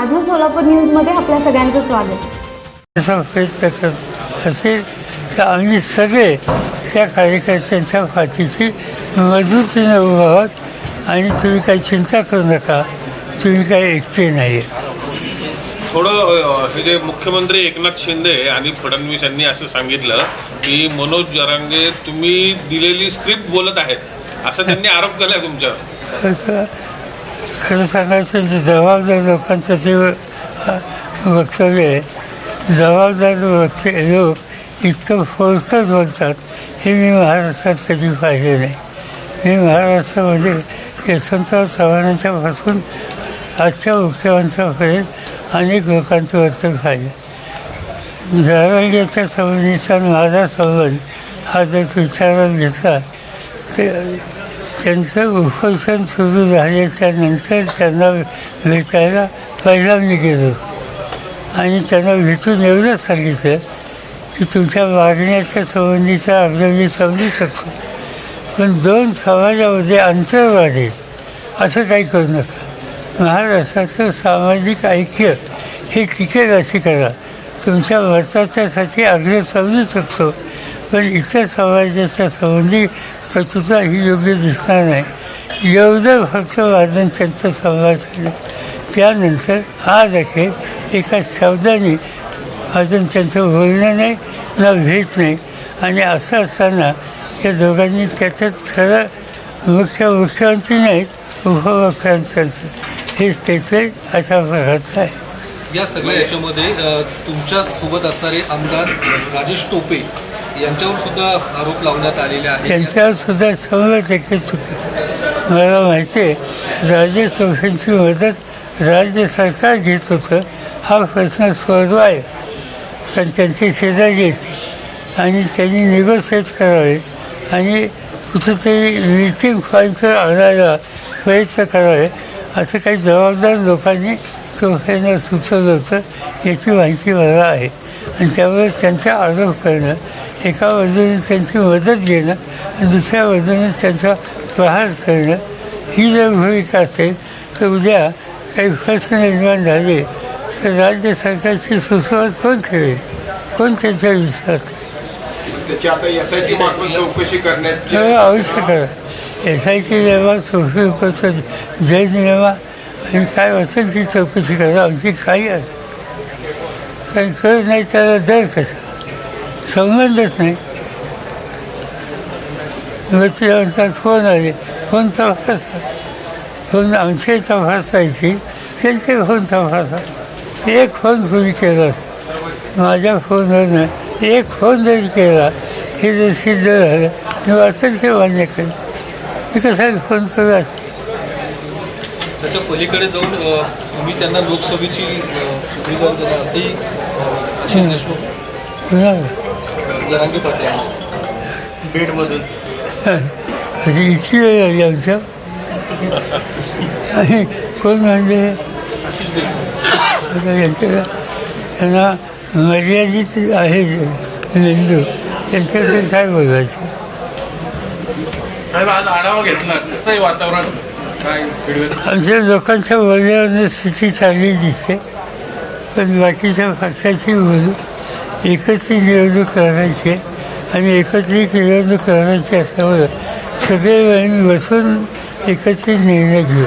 माझं सोलापूर न्यूजमध्ये आपल्या सगळ्यांचं स्वागत. असा प्रयत्न करत असेल तर आम्ही सगळे त्या कार्यकर्त्यांच्या पाठीशी मजबूतीने उभा आहोत आणि तुम्ही काही चिंता करू नका, तुम्ही काही एकटे नाही. थोडं हे जे मुख्यमंत्री एकनाथ शिंदे आणि फडणवीस यांनी असं सांगितलं की मनोज जरांगे तुम्ही दिलेली स्क्रिप्ट बोलत आहेत असं त्यांनी आरोप केला तुमच्यावर. खरं सांगायचं तर जबाबदार लोकांचं ते वक्तव्य आहे. जबाबदार लोक इतकं फोलकट बोलतात हे मी महाराष्ट्रात कधी पाहिले नाही. मी महाराष्ट्रामध्ये यशवंतराव चव्हाणांच्यापासून आजच्या मुख्यमंत्र्यांपर्यंत अनेक लोकांचं वर्तन पाहिजे. जरांगेच्या संबंधीचा माझा संबंध हा जर विचारात घेतला तर त्यांचं उपोषण सुरू झाल्याच्यानंतर त्यांना भेटायला पहिला मी गेलो होतो आणि त्यांना भेटून एवढंच सांगितलं की तुमच्या मागण्याच्या संबंधीचा अर्ज मी समजू शकतो, पण दोन समाजामध्ये अंतर वाढेल असं काही करू नका. महाराष्ट्राचं सामाजिक ऐक्य हे टिकेल अशी करा. तुमच्या मताच्यासाठी अर्ज समजू शकतो, पण इतर समाजाच्या संबंधी कटुता ही योग्य दिसणार नाही. एवढं फक्त वादन त्यांचं संवाद झालं. त्यानंतर आज अखेर एका शब्दाने अजून त्यांचं बोलणं नाही ना भेट नाही. आणि असं असताना या दोघांनी त्याच्यात खरं मुख्यमंत्री नाहीत उपमुख्यमंत्र्यांचं हे स्टेटमेंट अशा प्रकारचं आहे. या सगळ्या याच्यामध्ये तुमच्या सोबत असणारे आमदार राजेश टोपे यांच्यावर सुद्धा आरोप लावण्यात आलेले आहेत. त्यांच्यावर सुद्धा 100% चुकीचं. मला माहिती आहे राजेश टोपेंची मदत राज्य सरकार घेत होतं हा प्रश्न सोडवाय, पण त्यांचे शेजारी येते आणि त्यांनी निगोशिएट करावे आणि कुठेतरी मीटिंग पॉईंटवर आणायला प्रयत्न करावे असं काही जबाबदार लोकांनी टोपेंना सुचवलं होतं याची माहिती मला आहे. आणि त्यामुळे त्यांचा आरोप करणं, एका बाजूने त्यांची मदत घेणं आणि दुसऱ्या बाजूने त्यांचा प्रहार करणं ही जर भूमिका असेल तर उद्या काही प्रश्न निर्माण झाले तर राज्य सरकारची सुरुवात कोण ठेवेल, कोण त्यांच्या विश्वास चौकशी करण्याची आवश्यक आहे. SIT नेमा, चौकशी उपचार जज नेमा आणि काय असेल ती चौकशी करा, आमची काही आहे. काही कळत नाही त्याला दर कसा, संबंधच नाही. म्हणतात फोन आले, फोन तपासा, फोन आमचे तपासायची, त्यांचे फोन तपासा. एक फोन कुणी केला माझ्या फोनवरनं, एक फोन जरी केला हे जर सिद्ध झालं किंवा असेल ते मान्य करेल. मी कशाला फोन करू असं. त्याच्या पलीकडे जाऊन तुम्ही त्यांना लोकसभेची उमेदवार दिला असंही जरांगे पाटील बीडमधून इतकी वेळ आली आमच्या. आणि कोण म्हणजे यांच्या त्यांना मर्यादित आहे मेंदू, त्यांच्याकडे काय बोलायचं. साहेब आज आढावा घेतला, कसंही वातावरण काय आमच्या लोकांच्या बोलण्यावर स्थिती चांगली दिसते, पण बाकीच्या पक्षाची बोलू एकत्रित निवडणूक करायची आणि एकत्रित निवडणूक करायची असल्यामुळं सगळे बसून एकत्रित निर्णय घेऊ.